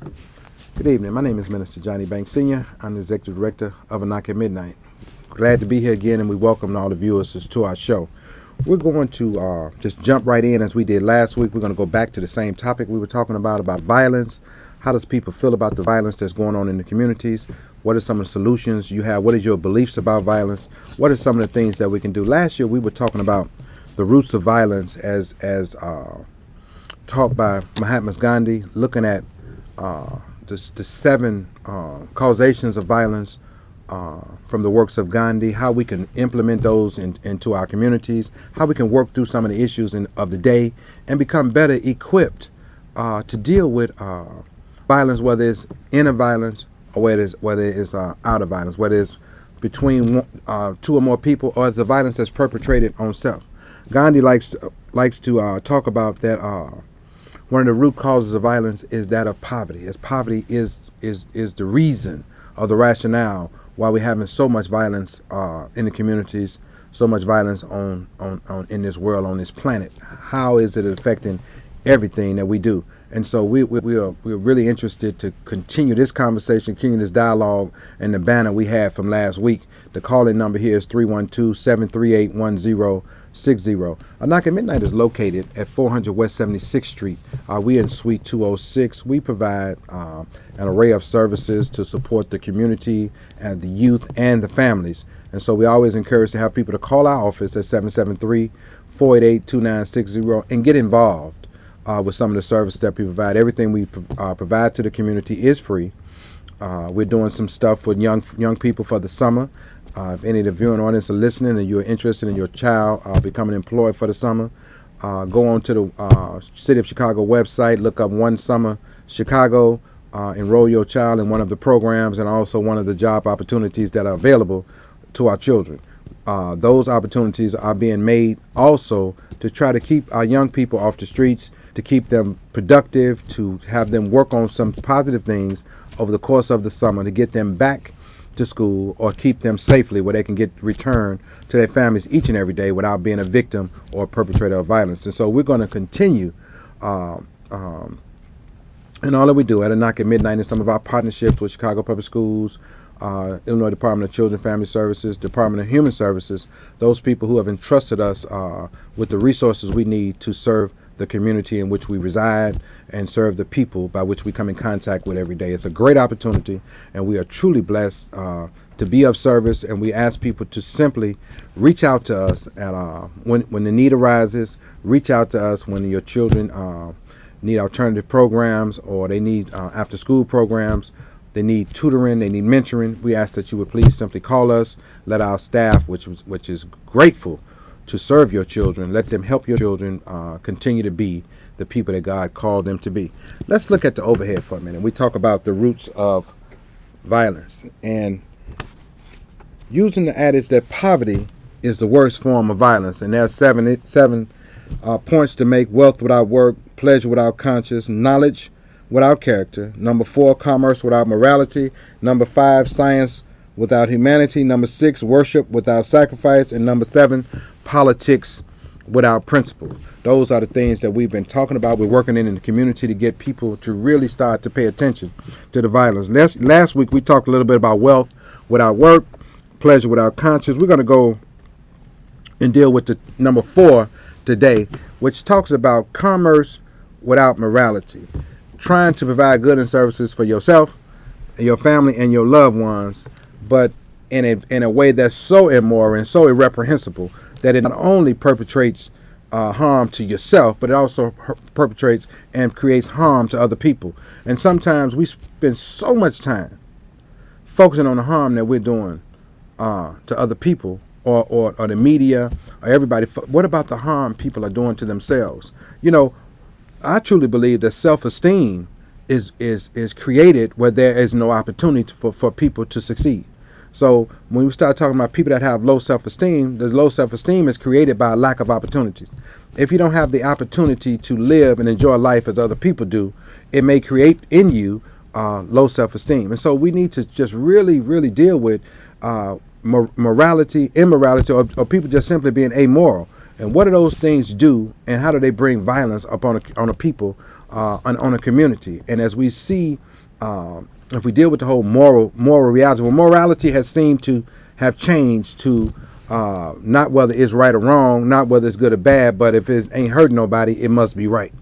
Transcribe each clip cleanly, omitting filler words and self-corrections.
Good evening. My name is Minister Johnny Banks Sr. I'm the Executive Director of A Knock at Midnight. Glad to be here again, and we welcome all the viewers to our show. We're going to just jump right in as we did last week. We're going to go back to the same topic we were talking about violence. How does people feel about the violence that's going on in the communities? What are some of the solutions you have? What are your beliefs about violence? What are some of the things that we can do? Last year, we were talking about the roots of violence as taught by Mahatma Gandhi, looking at the seven causations of violence from the works of Gandhi, how we can implement those into our communities, how we can work through some of the issues of the day and become better equipped to deal with violence, whether it's inner violence or whether it's outer violence, whether it's between two or more people or it's the violence that's perpetrated on self. Gandhi likes to talk about that one of the root causes of violence is that of poverty, as poverty is the reason or the rationale why we're having so much violence in the communities, so much violence on in this world, on this planet. How is it affecting everything that we do? And so we're really interested to continue this conversation, continue this dialogue, and the banner we had from last week. The call-in number here is 312-738-1060. A Knock at Midnight is located at 400 West 76th Street. We in Suite 206. We provide an array of services to support the community and the youth and the families. And so we always encourage to have people to call our office at 773-488-2960 and get involved with some of the services that we provide. Everything we provide to the community is free. We're doing some stuff with young people for the summer. If any of the viewing audience are listening and you're interested in your child becoming employed for the summer, go on to the City of Chicago website, look up One Summer Chicago, enroll your child in one of the programs and also one of the job opportunities that are available to our children. Those opportunities are being made also to try to keep our young people off the streets, to keep them productive, to have them work on some positive things over the course of the summer, to get them back to school or keep them safely where they can get returned to their families each and every day without being a victim or a perpetrator of violence. And so we're going to continue and all that we do at A Knock at Midnight in some of our partnerships with Chicago Public Schools, Illinois Department of Children and Family Services, Department of Human Services, those people who have entrusted us with the resources we need to serve the community in which we reside and serve the people by which we come in contact with every day. It's a great opportunity, and we are truly blessed to be of service, and we ask people to simply reach out to us at when the need arises. Reach out to us when your children need alternative programs or they need after-school programs. They need tutoring, they need mentoring. We ask that you would please simply call us, let our staff, which is grateful to serve your children, let them help your children continue to be the people that God called them to be. Let's look at the overhead for a minute. We talk about the roots of violence and using the adage that poverty is the worst form of violence. And there's seven points to make: wealth without work, pleasure without conscience, knowledge without character. Number 4, commerce without morality. Number 5, science without humanity. Number 6, worship without sacrifice. And number 7, politics without principle. Those are the things that we've been talking about. We're working in the community to get people to really start to pay attention to the violence. Last week we talked a little bit about wealth without work, pleasure without conscience. We're going to go and deal with the number 4 today, which talks about commerce without morality. Trying to provide goods and services for yourself, your family, and your loved ones, but in a way that's so immoral and so irreprehensible that it not only perpetrates harm to yourself, but it also perpetrates and creates harm to other people. And sometimes we spend so much time focusing on the harm that we're doing to other people or the media or everybody. What about the harm people are doing to themselves? You know, I truly believe that self-esteem is created where there is no opportunity for people to succeed. So when we start talking about people that have low self-esteem, the low self-esteem is created by a lack of opportunities. If you don't have the opportunity to live and enjoy life as other people do, it may create in you low self-esteem. And so we need to just really, really deal with morality, immorality, or people just simply being amoral. And what do those things do, and how do they bring violence upon a people on a community. And as we see, if we deal with the whole moral reality, well, morality has seemed to have changed to not whether it's right or wrong, not whether it's good or bad, but if it ain't hurting nobody, it must be right.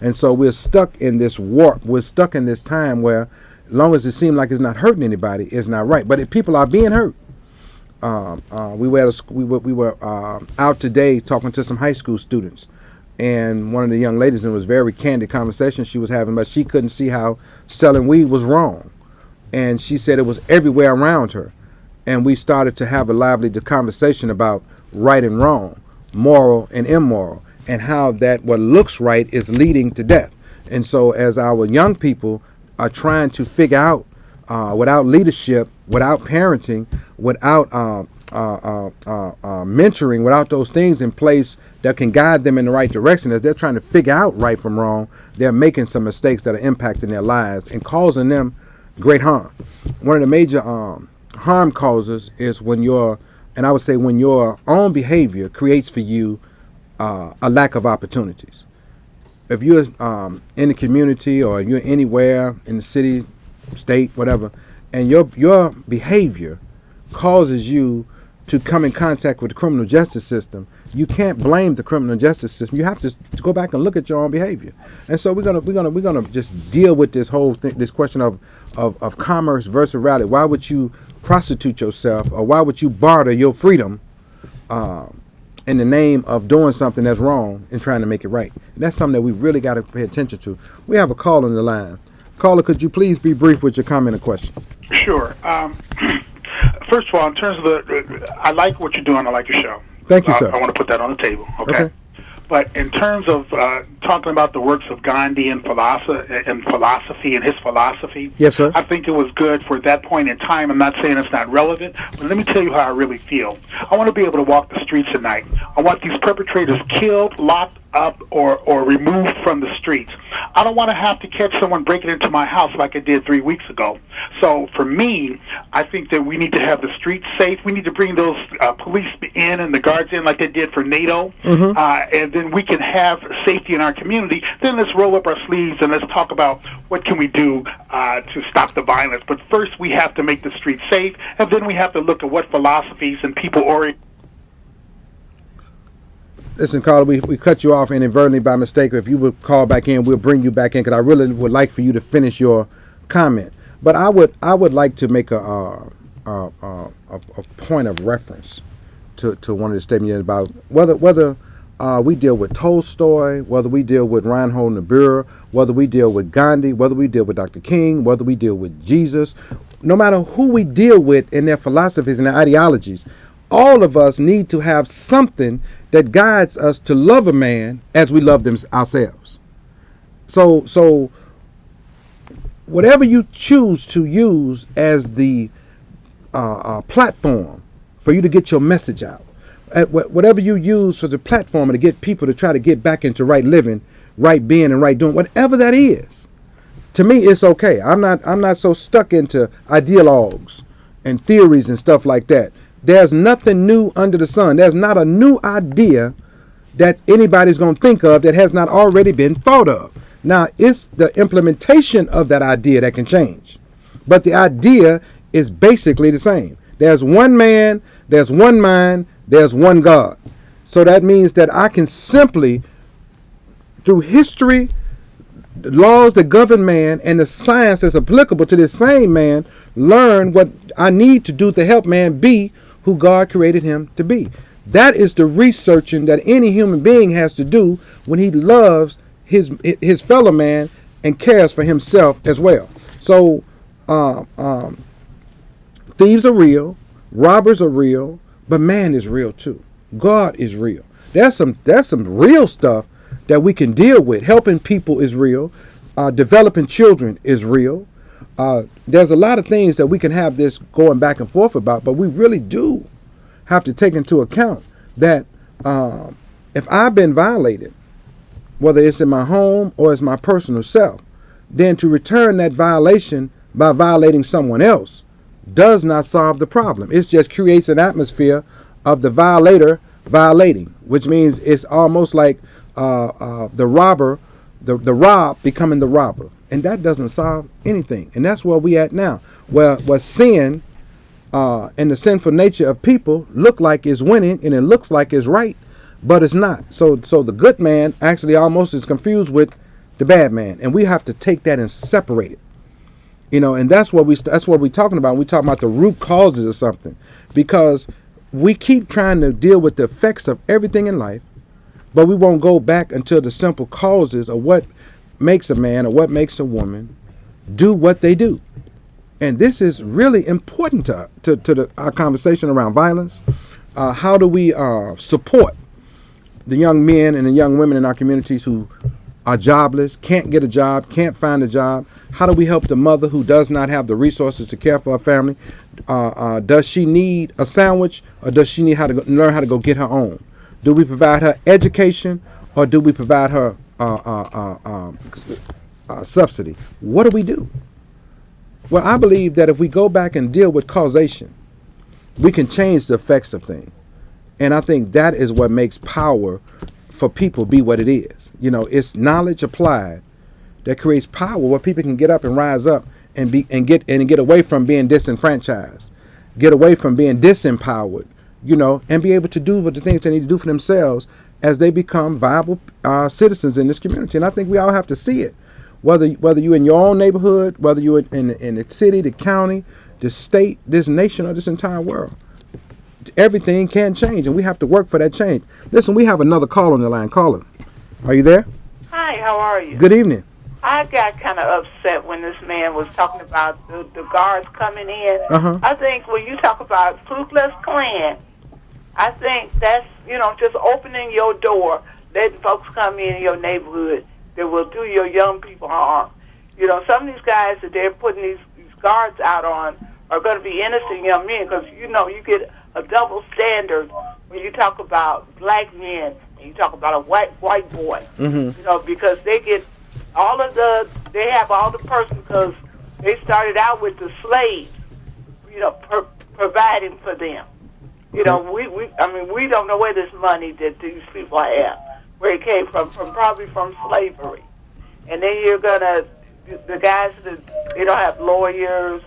And so we're stuck in this warp. We're stuck in this time where, as long as it seems like it's not hurting anybody, it's not right. But if people are being hurt, we were out today talking to some high school students, and one of the young ladies, and it was a very candid conversation she was having, but she couldn't see how selling weed was wrong, and she said it was everywhere around her. And we started to have a lively conversation about right and wrong, moral and immoral, and how that what looks right is leading to death. And so as our young people are trying to figure out, without leadership, without parenting, without mentoring, without those things in place that can guide them in the right direction, as they're trying to figure out right from wrong, they're making some mistakes that are impacting their lives and causing them great harm. One of the major harm causes is when your own behavior creates for you a lack of opportunities. If you're in the community, or you're anywhere in the city, state, whatever, and your behavior causes you to come in contact with the criminal justice system, you can't blame the criminal justice system. You have to go back and look at your own behavior. And so we're gonna just deal with this whole thing, this question of commerce versus reality. Why would you prostitute yourself, or why would you barter your freedom in the name of doing something that's wrong and trying to make it right? And that's something that we really got to pay attention to. We have a call on the line. Caller, could you please be brief with your comment or question? Sure. First of all, in terms of I like what you're doing. I like your show. Thank you, sir. I want to put that on the table. Okay. But in terms of talking about the works of Gandhi and philosophy and his philosophy, yes, sir, I think it was good for that point in time. I'm not saying it's not relevant, but let me tell you how I really feel. I want to be able to walk the streets at night. I want these perpetrators killed, locked up, or removed from the streets. I don't want to have to catch someone breaking into my house like I did 3 weeks ago. So for me, I think that we need to have the streets safe. We need to bring those police in and the guards in like they did for NATO, and then we can have safety in our community. Then let's roll up our sleeves and let's talk about what can we do to stop the violence. But first, we have to make the streets safe, and then we have to look at what philosophies and people orient. Listen, caller, we cut you off inadvertently by mistake. If you would call back in, we'll bring you back in, because I really would like for you to finish your comment. But I would like to make a point of reference to one of the statements about whether we deal with Tolstoy, whether we deal with Reinhold Niebuhr, whether we deal with Gandhi, whether we deal with Dr. King, whether we deal with Jesus. No matter who we deal with in their philosophies and their ideologies, all of us need to have something that guides us to love a man as we love them ourselves. So whatever you choose to use as the platform for you to get your message out, whatever you use for the platform to get people to try to get back into right living, right being, and right doing, whatever that is, to me it's okay. I'm not so stuck into ideologues and theories and stuff like that. There's nothing new under the sun. There's not a new idea that anybody's going to think of that has not already been thought of. Now, it's the implementation of that idea that can change. But the idea is basically the same. There's one man, there's one mind, there's one God. So that means that I can simply, through history, the laws that govern man, and the science that's applicable to this same man, learn what I need to do to help man be who God created him to be. That is the researching that any human being has to do when he loves his fellow man and cares for himself as well. So thieves are real, robbers are real, but man is real too. God is real. There's some real stuff that we can deal with. Helping people is real. Developing children is real. There's a lot of things that we can have this going back and forth about, but we really do have to take into account that if I've been violated, whether it's in my home or it's my personal self, then to return that violation by violating someone else does not solve the problem. It just creates an atmosphere of the violator violating, which means it's almost like the robber the rob becoming the robber, and that doesn't solve anything. And that's where we at now, where sin and the sinful nature of people look like it's winning, and it looks like it's right, but it's not. So the good man actually almost is confused with the bad man, and we have to take that and separate it. And that's what we're talking about. We're talking about the root causes of something, because we keep trying to deal with the effects of everything in life, but we won't go back until the simple causes of what makes a man or what makes a woman do what they do. And this is really important to our conversation around violence. How do we support the young men and the young women in our communities who are jobless, can't get a job, can't find a job? How do we help the mother who does not have the resources to care for her family? Does she need a sandwich, or does she need learn how to go get her own? Do we provide her education, or do we provide her subsidy? What do we do? Well, I believe that if we go back and deal with causation, we can change the effects of things. And I think that is what makes power for people be what it is. It's knowledge applied that creates power, where people can get up and rise up and get away from being disenfranchised, get away from being disempowered, and be able to do what the things they need to do for themselves as they become viable citizens in this community. And I think we all have to see it, whether you're in your own neighborhood, whether you're in the city, the county, the state, this nation, or this entire world. Everything can change, and we have to work for that change. Listen, we have another call on the line. Caller, are you there? Hi, how are you? Good evening. I got kind of upset when this man was talking about the guards coming in. Uh-huh. I think when you talk about Ku Klux Klan, I think that's, just opening your door, letting folks come in your neighborhood that will do your young people harm. Some of these guys that they're putting these guards out on are going to be innocent young men, because, you get a double standard when you talk about black men and you talk about a white boy. Mm-hmm. Because they get they have all the person, because they started out with the slaves, providing for them. We don't know where this money that these people have, where it came from probably from slavery. And then the guys that they don't have lawyers,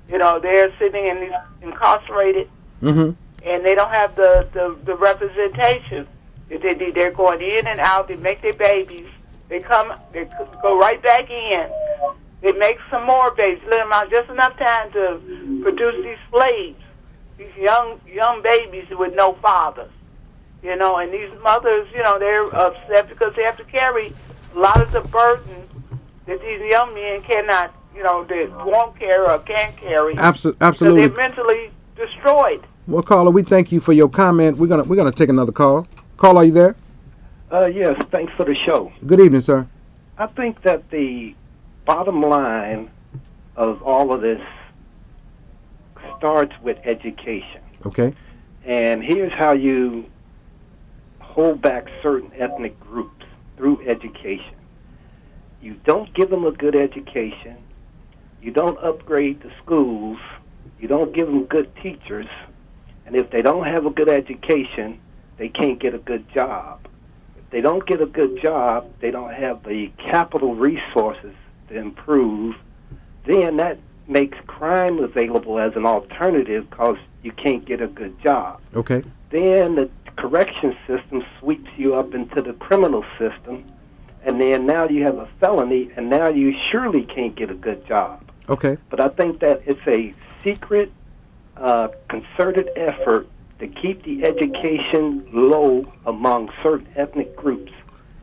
they're sitting in these incarcerated, mm-hmm. and they don't have the representation that they need. They're going in and out. They make their babies. They go right back in. They make some more babies. Let them out just enough time to produce these slaves, these young babies with no fathers. And these mothers, they're upset because they have to carry a lot of the burden that these young men cannot, they won't carry or can't carry. Absolutely. So they're mentally destroyed. Well, caller, we thank you for your comment. We're gonna take another call. Caller, are you there? Yes, thanks for the show. Good evening, sir. I think that the bottom line of all of this starts with education. Okay. And here's how you hold back certain ethnic groups through education. You don't give them a good education. You don't upgrade the schools. You don't give them good teachers. And if they don't have a good education, they can't get a good job. If they don't get a good job, they don't have the capital resources to improve. Then that makes crime available as an alternative, because you can't get a good job. Okay. Then the correction system sweeps you up into the criminal system, and then now you have a felony, and now you surely can't get a good job. Okay. But I think that it's a secret, concerted effort to keep the education low among certain ethnic groups.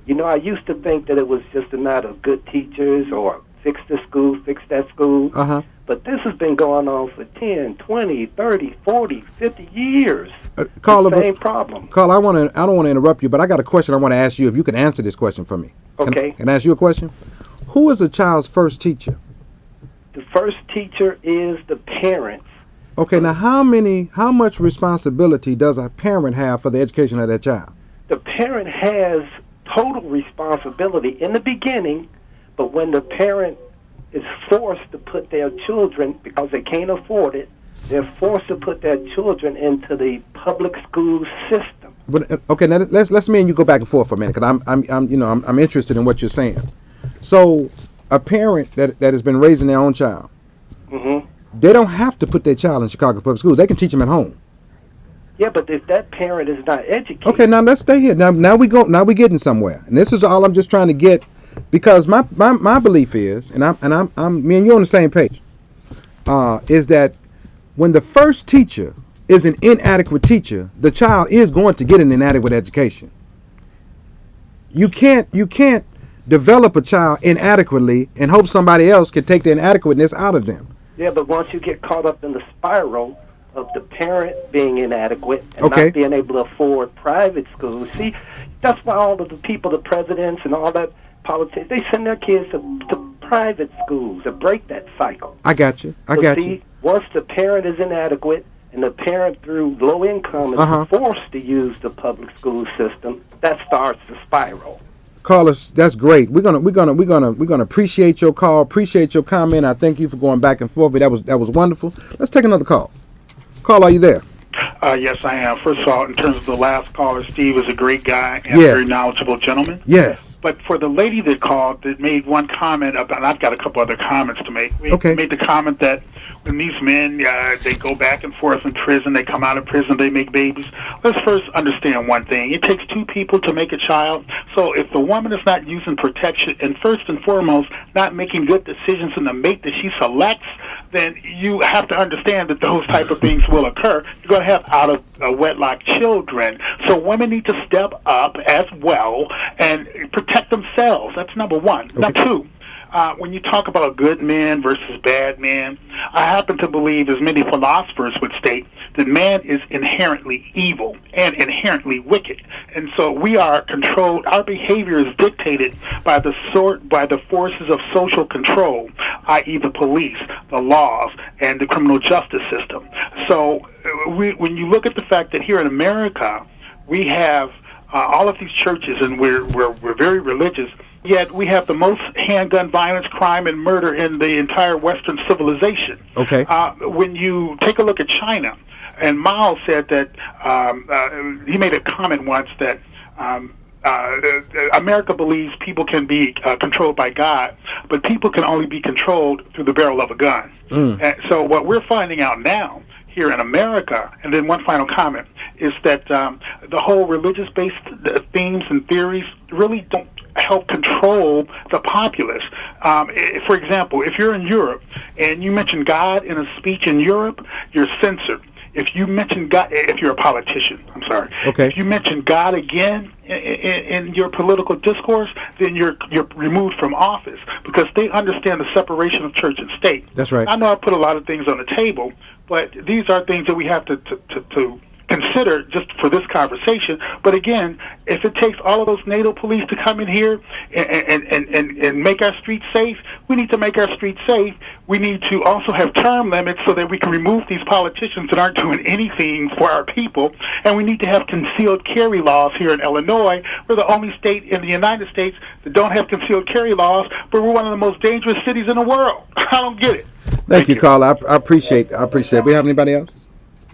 I used to think that it was just a matter of good teachers, or fix this school, fix that school. Uh-huh. But this has been going on for 10, 20, 30, 40, 50 years. Caller, the same problem. Caller, I don't want to interrupt you, but I got a question I want to ask you, if you can answer this question for me. Okay. Can I ask you a question? Who is a child's first teacher? The first teacher is the parents. Okay, now how much responsibility does a parent have for the education of their child? The parent has total responsibility in the beginning, but when the parent is forced to put their children, because they can't afford it, they're forced to put their children into the public school system. But okay, now let's me and you go back and forth for a minute, because I'm interested in what you're saying. So a parent that has been raising their own child, Mm-hmm. they don't have to put their child in Chicago public schools. They can teach them at home. Yeah, but if that parent is not educated, Okay, now let's stay here. Now we go. Now we getting somewhere, and this is all I'm just trying to get, because my belief is, and I'm me and you on the same page, is that when the first teacher is an inadequate teacher, the child is going to get an inadequate education. You can't develop a child inadequately and hope somebody else can take the inadequateness out of them. yeah, but once you get caught up in the spiral of the parent being inadequate and Okay. not being able to afford private schools, see, that's why all of the people, the presidents and all that politicians, they send their kids to private schools to break that cycle. I got you. I So got see, you. once the parent is inadequate and the parent through low income is Uh-huh. forced to use the public school system, that starts the spiral. Carlos, that's great. We're gonna appreciate your call, appreciate your comment. I thank you for going back and forth. That was wonderful. Let's take another call. Call, are you there? Yes, I am. First of all, in terms of the last caller, Steve is a great guy and Yeah. a very knowledgeable gentleman. Yes. But for the lady that called that made one comment about, and I've got a couple other comments to make. Okay. Made the comment that when these men, they go back and forth in prison, they come out of prison, they make babies. Let's first understand one thing. It takes two people to make a child. So if the woman is not using protection and first and foremost not making good decisions in the mate that she selects, then you have to understand that those type of things will occur. You're going to have out of wedlock children. So women need to step up as well and protect themselves. That's number one. Okay. Now, two, when you talk about good men versus bad men, I happen to believe, as many philosophers would state, that man is inherently evil and inherently wicked. And so we are controlled, our behavior is dictated by the forces of social control, i.e. the police, the laws, and the criminal justice system. So when you look at the fact that here in America, we have all of these churches, and we're very religious, yet we have the most handgun violence, crime, and murder in the entire Western civilization. Okay. When you take a look at China, and Mao said that he made a comment once that America believes people can be controlled by God, but people can only be controlled through the barrel of a gun. And so what we're finding out now here in America, and then one final comment, is that the whole religious-based themes and theories really don't help control the populace. For example, if you're in Europe and you mention God in a speech in Europe, you're censored. If you mention God, if you're a politician, I'm sorry. Okay. If you mention God again in your political discourse, then you're removed from office, because they understand the separation of church and state. That's right. I know I put a lot of things on the table, but these are things that we have to consider just for this conversation. But again, if it takes all of those NATO police to come in here and make our streets safe, we need to make our streets safe. We need to also have term limits so that we can remove these politicians that aren't doing anything for our people. And we need to have concealed carry laws here in Illinois. We're the only state in the United States that don't have concealed carry laws, but we're one of the most dangerous cities in the world. I don't get it. Thank you, Carl. I appreciate it. We have anybody else?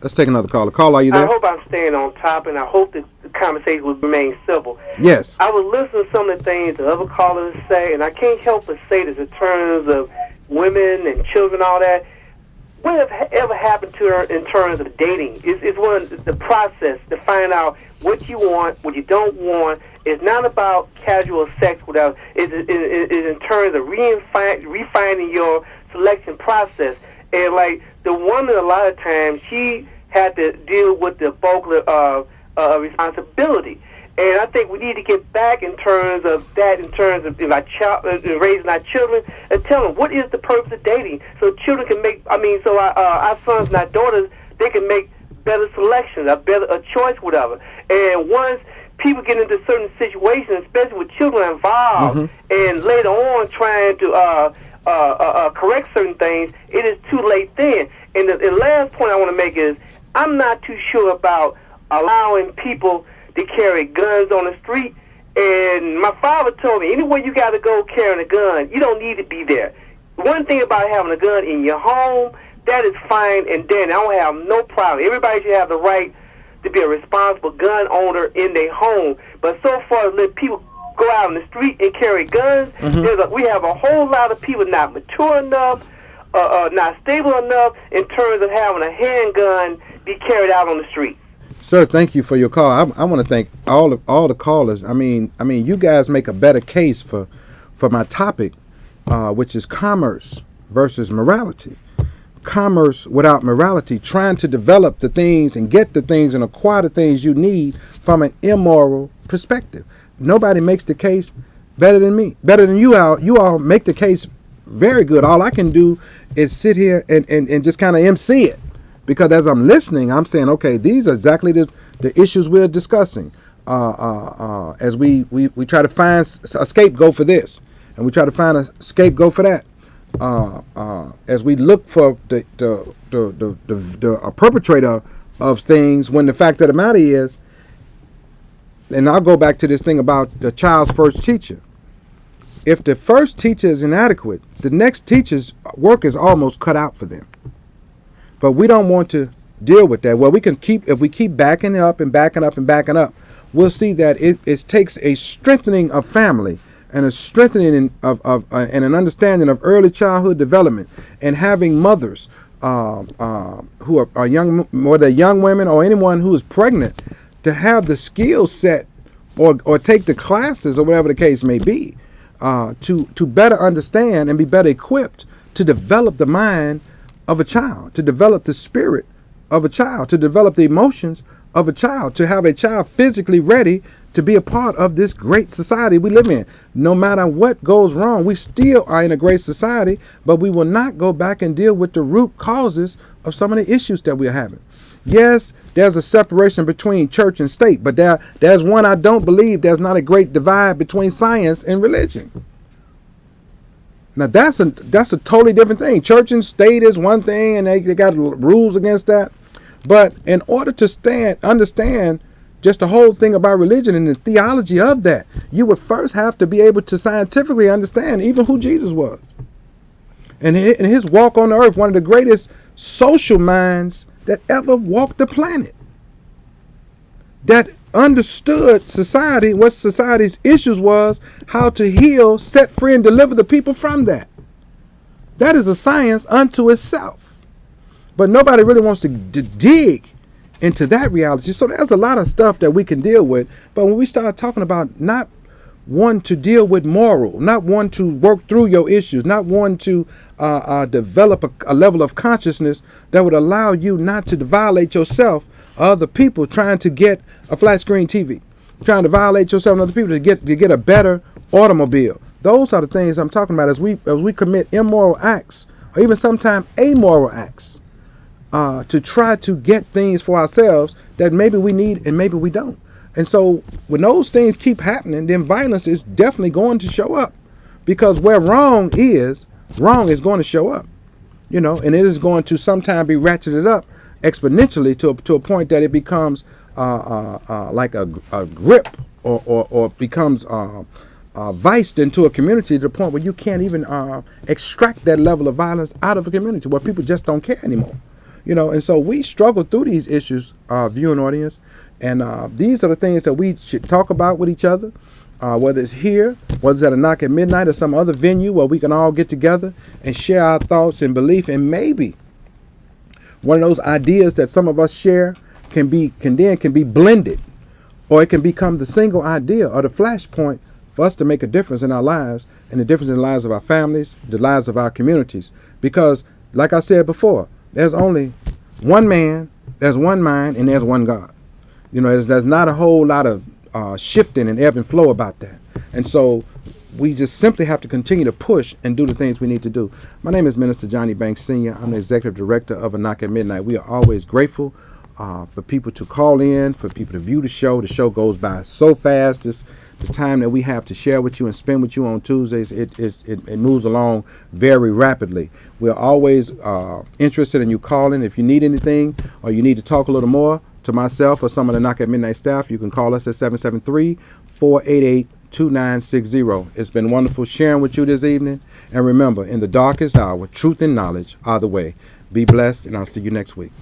Let's take another caller. Carl, are you I there? hope I'm staying on top, and I hope that the conversation will remain civil. Yes. I was listening to some of the things the other callers say, and I can't help but say that in terms of women and children, all that, what have ever happened to her in terms of dating? It's one of the process to find out what you want, what you don't want. It's not about casual sex, whatever. It's in terms of refining your selection process. And like the woman, a lot of times she had to deal with the bulk of responsibility. And I think we need to get back in terms of that, in terms of raising our children, and tell them what is the purpose of dating, so children can make. So our sons and our daughters, they can make better selections, a choice, whatever. And once people get into certain situations, especially with children involved, and later on trying to correct certain things, it is too late then. And the last point I want to make is, I'm not too sure about allowing people to carry guns on the street. And my father told me, anywhere you got to go carrying a gun, you don't need to be there. One thing about having a gun in your home, that is fine and dandy. I don't have no problem. Everybody should have the right to be a responsible gun owner in their home. But so far, let people go out on the street and carry guns. We have a whole lot of people not mature enough, not stable enough in terms of having a handgun be carried out on the street. Sir, thank you for your call. I want to thank all the callers. I mean, you guys make a better case for my topic, which is commerce versus morality. Commerce without morality, trying to develop the things and get the things and acquire the things you need from an immoral perspective. Nobody makes the case better than me, better than you all. You all make the case very good. All I can do is sit here and just kind of MC it. Because as I'm listening, I'm saying, okay, these are exactly the issues we're discussing. As we try to find a scapegoat for this, and we try to find a scapegoat for that. As we look for the perpetrator of things, when the fact of the matter is, and I'll go back to this thing about the child's first teacher. If the first teacher is inadequate, the next teacher's work is almost cut out for them. But we don't want to deal with that. Well, if we keep backing up and backing up and backing up, we'll see that it takes a strengthening of family and a strengthening of and an understanding of early childhood development, and having mothers who are young, whether young women or anyone who is pregnant, to have the skill set or take the classes or whatever the case may be, to better understand and be better equipped to develop the mind of a child, to develop the spirit of a child, to develop the emotions of a child, to have a child physically ready to be a part of this great society we live in. No matter what goes wrong, we still are in a great society, but we will not go back and deal with the root causes of some of the issues that we're having. Yes, there's a separation between church and state, but there's one I don't believe there's not a great divide between science and religion. Now that's a totally different thing. Church and state is one thing, and they got rules against that. But in order to understand just the whole thing about religion and the theology of that, you would first have to be able to scientifically understand even who Jesus was. And in his walk on the earth, one of the greatest social minds that ever walked the planet, that understood society, what society's issues was, how to heal, set free, and deliver the people from that. That is a science unto itself. But nobody really wants to dig into that reality. So there's a lot of stuff that we can deal with. But when we start talking about not one to deal with moral, not one to work through your issues, not one to develop a level of consciousness that would allow you not to violate yourself or other people, trying to get a flat screen TV, trying to violate yourself and other people to get a better automobile. Those are the things I'm talking about as we commit immoral acts, or even sometimes amoral acts, to try to get things for ourselves that maybe we need and maybe we don't. And so when those things keep happening, then violence is definitely going to show up, because where wrong is going to show up, and it is going to sometime be ratcheted up exponentially to a point that it becomes like a grip or becomes viced into a community to the point where you can't even extract that level of violence out of a community, where people just don't care anymore. And so we struggle through these issues, viewing audience, and these are the things that we should talk about with each other, whether it's here, whether it's at a Knock at Midnight or some other venue where we can all get together and share our thoughts and belief, and maybe one of those ideas that some of us share can be blended, or it can become the single idea or the flashpoint for us to make a difference in our lives, and the difference in the lives of our families, the lives of our communities. Because, like I said before, there's only one man, there's one mind, and there's one God. There's not a whole lot of shifting and ebb and flow about that. And so we just simply have to continue to push and do the things we need to do. My name is Minister Johnny Banks Sr. I'm the Executive Director of A Knock at Midnight. We are always grateful for people to call in, for people to view the show. The show goes by so fast. It's the time that we have to share with you and spend with you on Tuesdays. It moves along very rapidly. We're always interested in you calling. If you need anything or you need to talk a little more to myself or some of the Knock at Midnight staff, you can call us at 773-488-2960. It's been wonderful sharing with you this evening. And remember, in the darkest hour, truth and knowledge are the way. Be blessed, and I'll see you next week.